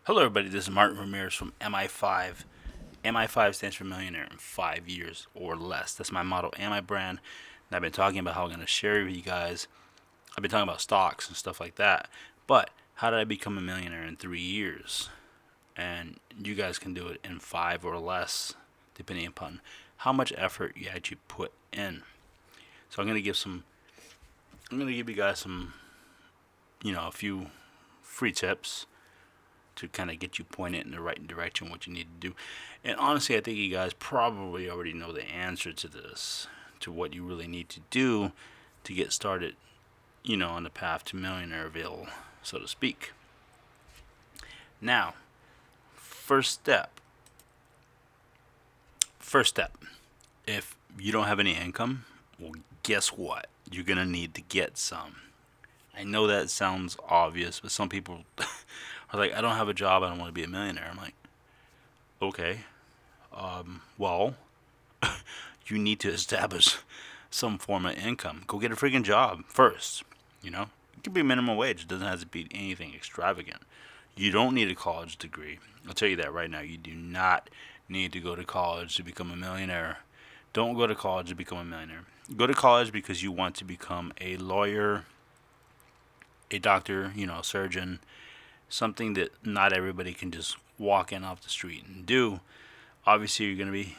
Hello, everybody. This is Martin Ramirez from MI5. MI5 stands for Millionaire in 5 years or less. That's my motto and my brand. And I've been talking about how I'm going to share with you guys. I've been talking about stocks and stuff like that. But how did I become a millionaire in 3 years? And you guys can do it in five or less, depending upon how much effort you actually put in. So I'm going to give some. I'm going to give you guys some, a few free tips to kind of get you pointed in the right direction what you need to do. And honestly, I think you guys probably already know the answer to this, to what you really need to do to get started, on the path to millionaireville, so to speak. Now, first step. First step. If you don't have any income, well, guess what? You're going to need to get some. I know that sounds obvious, but some people are like, I don't have a job, I don't want to be a millionaire. I'm like, okay, well, you need to establish some form of income. Go get a freaking job first. It could be minimum wage. It doesn't have to be anything extravagant. You don't need a college degree. I'll tell you that right now. You do not need to go to college to become a millionaire. Don't go to college to become a millionaire. Go to college because you want to become a lawyer, a doctor, a surgeon, something that not everybody can just walk in off the street and do. Obviously, you're going to be,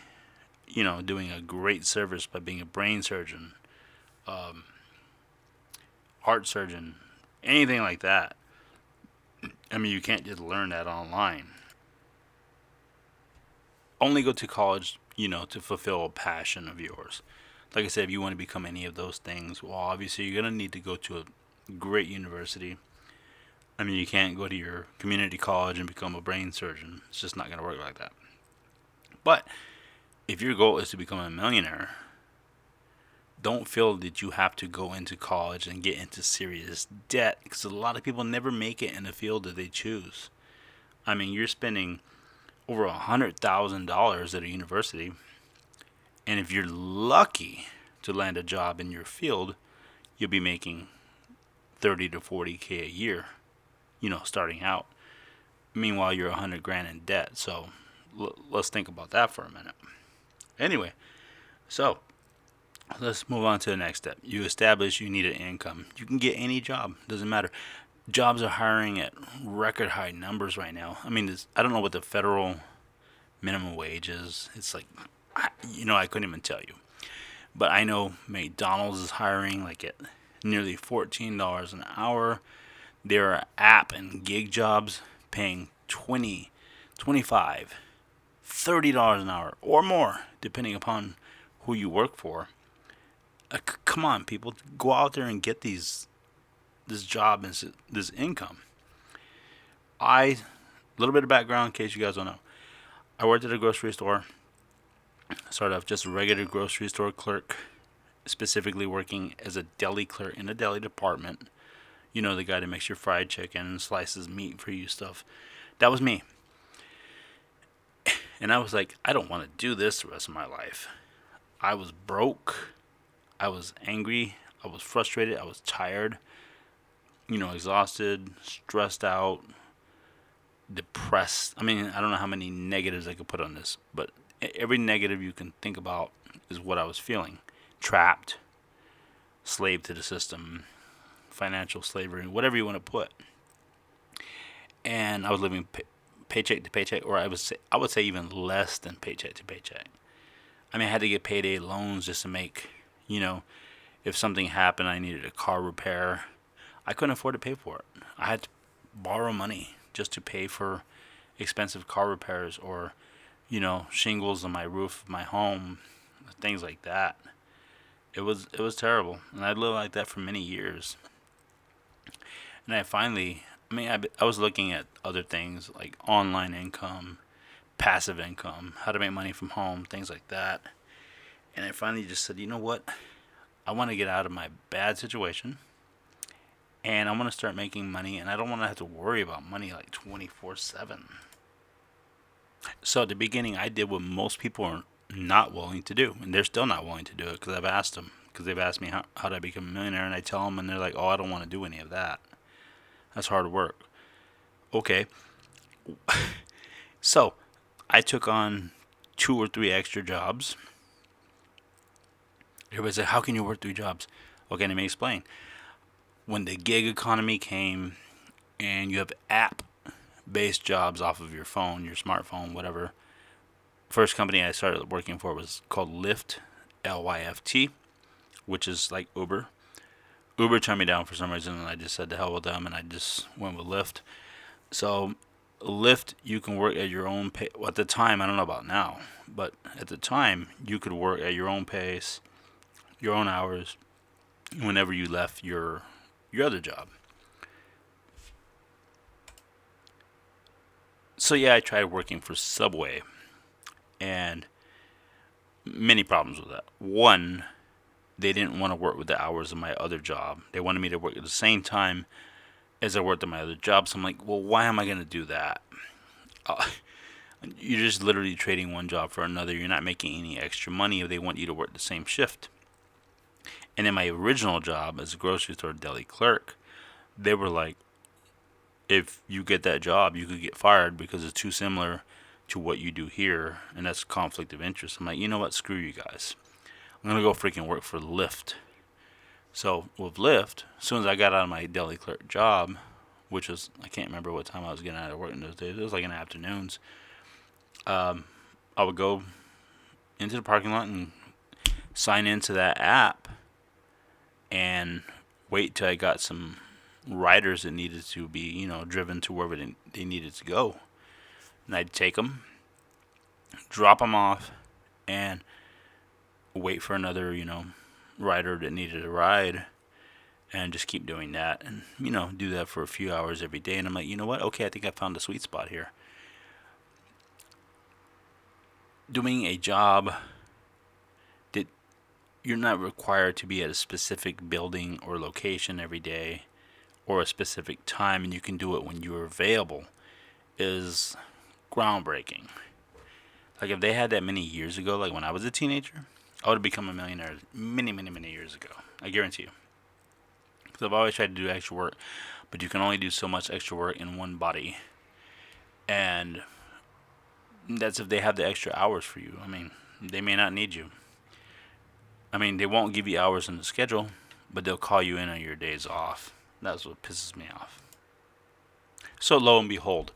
doing a great service by being a brain surgeon, heart surgeon, anything like that. I mean, you can't just learn that online. Only go to college, to fulfill a passion of yours. Like I said, if you want to become any of those things, well, obviously, you're going to need to go to a great university. I mean, you can't go to your community college and become a brain surgeon. It's just not going to work like that. But if your goal is to become a millionaire, don't feel that you have to go into college and get into serious debt, because a lot of people never make it in the field that they choose. I mean, you're spending over $100,000 at a university, and if you're lucky to land a job in your field, you'll be making 30 to 40K a year, starting out. Meanwhile, you're 100 grand in debt. So let's think about that for a minute. Anyway, so let's move on to the next step. You establish you need an income. You can get any job. Doesn't matter. Jobs are hiring at record high numbers right now. I mean, I don't know what the federal minimum wage is. It's like, I couldn't even tell you. But I know McDonald's is hiring like at nearly $14 an hour. There are app and gig jobs paying 20, 25, $30 an hour or more, depending upon who you work for. Come on, people, go out there and get this job and this income. A little bit of background in case you guys don't know. I worked at a grocery store. Started off just a regular grocery store clerk, specifically working as a deli clerk in the deli department. The guy that makes your fried chicken and slices meat for you stuff. That was me. And I was like, I don't want to do this the rest of my life. I was broke. I was angry. I was frustrated. I was tired. Exhausted, stressed out, depressed. I mean, I don't know how many negatives I could put on this, but every negative you can think about is what I was feeling. Trapped, slave to the system, financial slavery, whatever you want to put. And I was living paycheck to paycheck, or I would say even less than paycheck to paycheck. I mean, I had to get payday loans just to make, if something happened, I needed a car repair. I couldn't afford to pay for it. I had to borrow money just to pay for expensive car repairs or, shingles on my roof of my home, things like that. It was terrible, and I lived like that for many years. And I was looking at other things like online income, passive income, how to make money from home, things like that. And I finally just said, you know what? I want to get out of my bad situation, and I want to start making money, and I don't want to have to worry about money like 24/7. So at the beginning, I did what most people are not willing to do, and they're still not willing to do it because I've asked them, because they've asked me how do I become a millionaire, and I tell them, and they're like, oh, I don't want to do any of that. That's hard work. Okay, So I took on 2 or 3 extra jobs. Everybody said, "How can you work 3 jobs?" Okay, let me explain. When the gig economy came and you have app based jobs off of your phone, your smartphone, whatever. First company I started working for was called Lyft, Lyft, which is like Uber. Uber turned me down for some reason, and I just said to hell with them, and I just went with Lyft. So, Lyft, you can work at your own pace. Well, at the time, I don't know about now, but at the time, you could work at your own pace, your own hours, whenever you left your other job. So yeah, I tried working for Subway, and many problems with that. One, they didn't want to work with the hours of my other job. They wanted me to work at the same time as I worked at my other job. So I'm like, well, why am I going to do that? Uh, you're just literally trading one job for another. You're not making any extra money if they want you to work the same shift. And in my original job as a grocery store deli clerk, they were like, if you get that job, you could get fired because it's too similar to what you do here, and that's conflict of interest. I'm like, you know what? Screw you guys. I'm gonna go freaking work for Lyft. So with Lyft, as soon as I got out of my deli clerk job, which was I can't remember what time I was getting out of work in those days. It was like in the afternoons. I would go into the parking lot and sign into that app and wait till I got some riders that needed to be, driven to wherever they needed to go. And I'd take them, drop them off, and wait for another, rider that needed a ride, and just keep doing that, and do that for a few hours every day. And I'm like, you know what? Okay, I think I found a sweet spot here. Doing a job that you're not required to be at a specific building or location every day or a specific time, and you can do it when you're available, is groundbreaking. Like if they had that many years ago, like when I was a teenager, I would have become a millionaire many, many, many years ago. I guarantee you. Because I've always tried to do extra work, but you can only do so much extra work in one body. And that's if they have the extra hours for you. I mean, they may not need you. I mean, they won't give you hours in the schedule, but they'll call you in on your days off. That's what pisses me off. So lo and behold,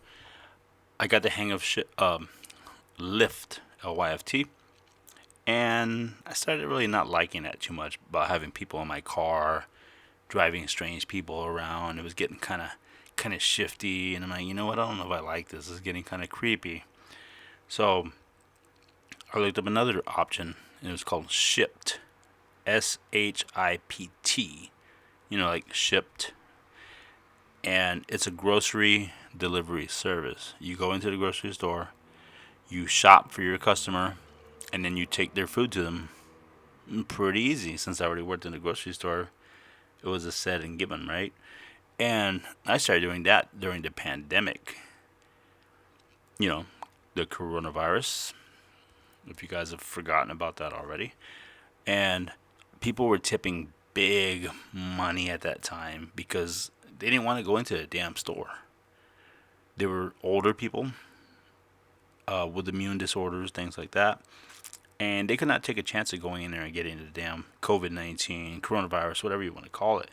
I got the hang of Lyft, Lyft, and I started really not liking that too much about having people in my car, driving strange people around. It was getting kind of shifty, and I'm like, you know what? I don't know if I like this. It's getting kind of creepy. So I looked up another option, and it was called Shipt, Shipt. Like Shipt, and it's a grocery delivery service. You go into the grocery store, you shop for your customer, and then you take their food to them. Pretty easy, since I already worked in the grocery store. It was a set and given, right? And I started doing that during the pandemic. You know, the coronavirus, if you guys have forgotten about that already. And people were tipping big money at that time because they didn't want to go into a damn store. They were older people with immune disorders, things like that. And they could not take a chance of going in there and getting the damn COVID-19, coronavirus, whatever you want to call it.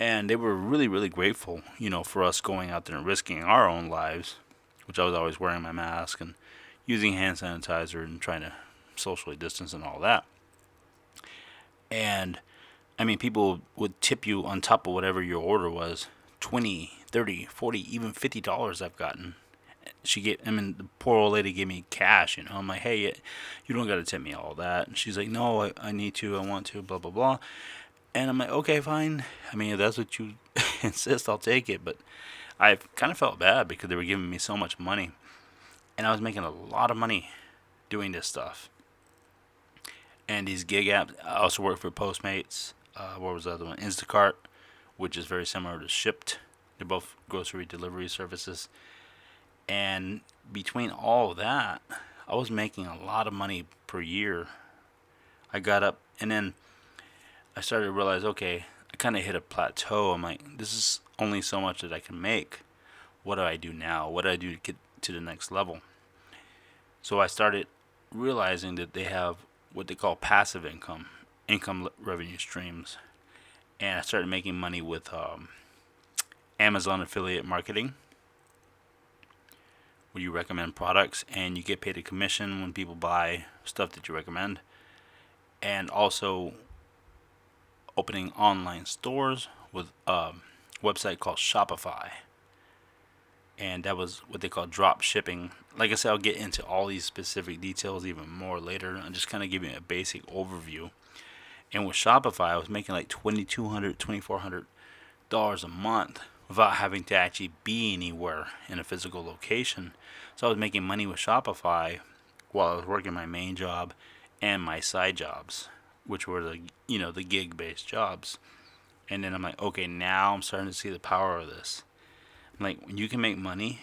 And they were really, really grateful, for us going out there and risking our own lives, which I was always wearing my mask and using hand sanitizer and trying to socially distance and all that. And, I mean, people would tip you on top of whatever your order was, 20, 30, 40, even $50 I've gotten. The poor old lady gave me cash, I'm like, hey, you don't got to tip me all that. And she's like, no, I need to, I want to, blah, blah, blah. And I'm like, okay, fine. I mean, if that's what you insist, I'll take it. But I kind of felt bad because they were giving me so much money. And I was making a lot of money doing this stuff. And these gig apps, I also work for Postmates. What was the other one? Instacart, which is very similar to Shipt. They're both grocery delivery services. And between all of that, I was making a lot of money per year. I got up, and then I started to realize, okay, I kind of hit a plateau. I'm like, this is only so much that I can make. what do I do now? What do I do to get to the next level? So I started realizing that they have what they call passive income revenue streams. And I started making money with Amazon affiliate marketing, where you recommend products and you get paid a commission when people buy stuff that you recommend. And also opening online stores with a website called Shopify. And that was what they call drop shipping. Like I said, I'll get into all these specific details even more later. I'm just kind of giving a basic overview. And with Shopify, I was making like $2,200, $2,400 a month without having to actually be anywhere in a physical location. So I was making money with Shopify while I was working my main job and my side jobs, which were the gig-based jobs. And then I'm like, okay, now I'm starting to see the power of this. I'm like, when you can make money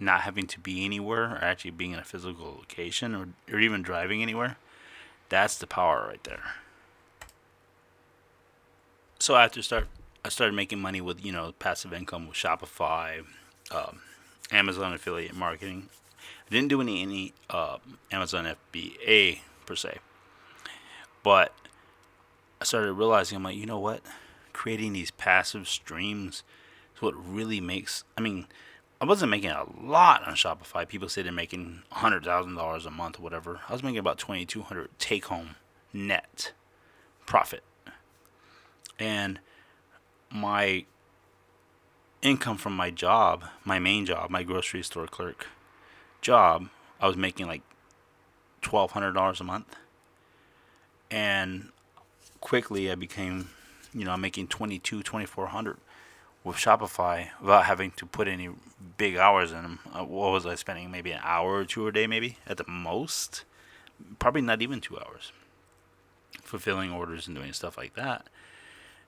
not having to be anywhere or actually being in a physical location or even driving anywhere, that's the power right there. So I started making money with passive income with Shopify, um, Amazon affiliate marketing. I didn't do any Amazon FBA per se, but I started realizing I'm like, you know what, creating these passive streams is what really makes. I mean, I wasn't making a lot on Shopify. People say they're making $100,000 a month or whatever. I was making about 2,200 take home net profit, and my income from my job, my main job, my grocery store clerk job, I was making like $1,200 a month, and quickly I became, I'm making 2,400 with Shopify without having to put any big hours in them. What was I spending? Maybe an hour or two a day, maybe at the most. Probably not even 2 hours, fulfilling orders and doing stuff like that.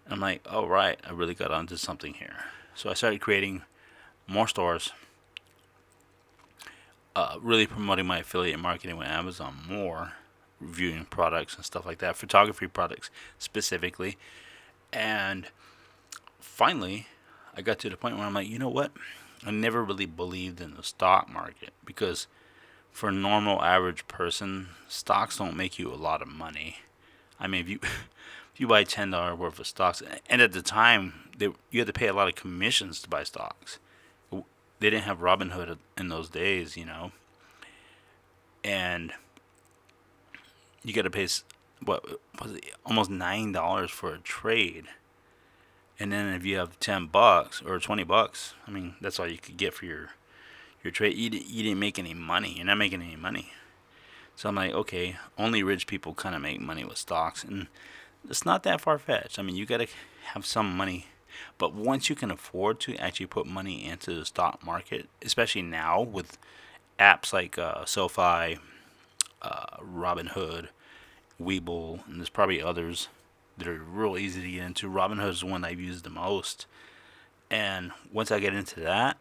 And I'm like, oh right, I really got onto something here. So I started creating more stores, really promoting my affiliate marketing with Amazon more, reviewing products and stuff like that, photography products specifically. And finally, I got to the point where I'm like, you know what? I never really believed in the stock market because for a normal average person, stocks don't make you a lot of money. I mean, if you if you buy $10 worth of stocks, and at the time you had to pay a lot of commissions to buy stocks. They didn't have Robinhood in those days, and you got to pay what was it, almost $9 for a trade. And then if you have $10 or $20, I mean that's all you could get for your trade. You didn't make any money. You're not making any money. So I'm like, okay, only rich people kind of make money with stocks, and it's not that far fetched. I mean, you got to have some money, but once you can afford to actually put money into the stock market, especially now with apps like SoFi, Robinhood, Webull, and there's probably others that are real easy to get into. Robinhood is the one I've used the most, and once I get into that,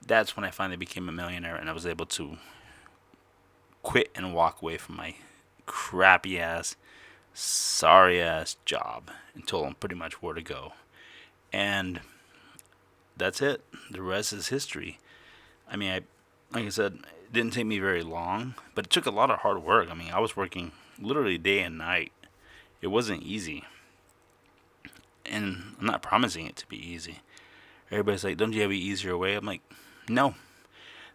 that's when I finally became a millionaire, and I was able to quit and walk away from my crappy ass, sorry ass job and told them pretty much where to go. And that's it. The rest is history. I mean, like I said, it didn't take me very long, but it took a lot of hard work. I mean, I was working literally day and night. It wasn't easy. And I'm not promising it to be easy. Everybody's like, don't you have an easier way? I'm like, no.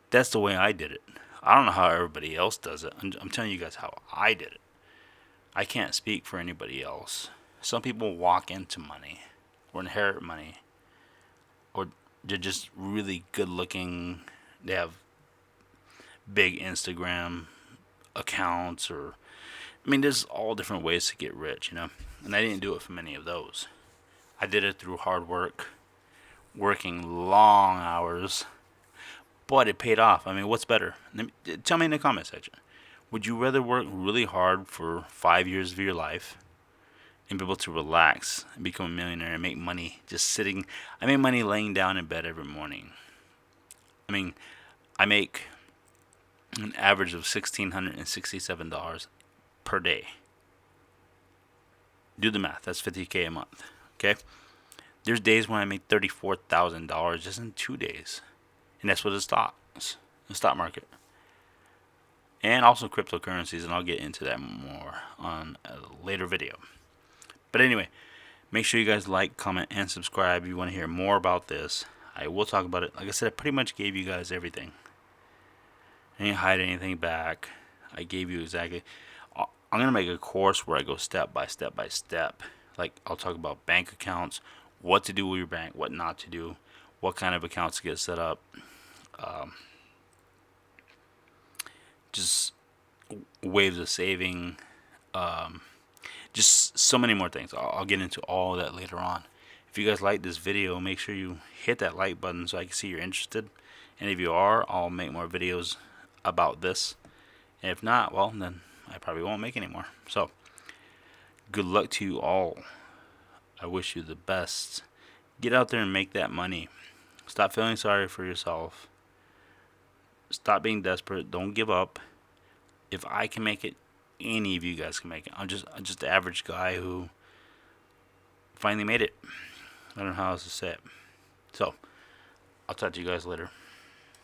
That's the way I did it. I don't know how everybody else does it. I'm telling you guys how I did it. I can't speak for anybody else. Some people walk into money or inherit money, or they're just really good looking. They have big Instagram accounts, or I mean, there's all different ways to get rich, And I didn't do it from any of those. I did it through hard work, working long hours, but it paid off. I mean, what's better? Tell me in the comment section. Would you rather work really hard for 5 years of your life and be able to relax and become a millionaire and make money just sitting? I make money laying down in bed every morning. I mean, I make an average of $1,667 per day. Do the math. That's $50K a month. Okay? There's days when I make $34,000 just in 2 days. And that's what it stocks, the stock market, and also cryptocurrencies. And I'll get into that more on a later video. But anyway, make sure you guys like, comment, and subscribe if you want to hear more about this. I will talk about it. Like I said, I pretty much gave you guys everything. I didn't hide anything back. I gave you exactly. I'm going to make a course where I go step by step by step. Like, I'll talk about bank accounts, what to do with your bank, what not to do, what kind of accounts to get set up. Just waves of saving. Just so many more things. I'll get into all that later on. If you guys like this video, make sure you hit that like button so I can see you're interested. And if you are, I'll make more videos about this. And if not, well, then I probably won't make any more. So, good luck to you all. I wish you the best. Get out there and make that money. Stop feeling sorry for yourself. Stop being desperate. Don't give up. If I can make it, any of you guys can make it. I'm just the average guy who finally made it. I don't know how else to say it. So, I'll talk to you guys later.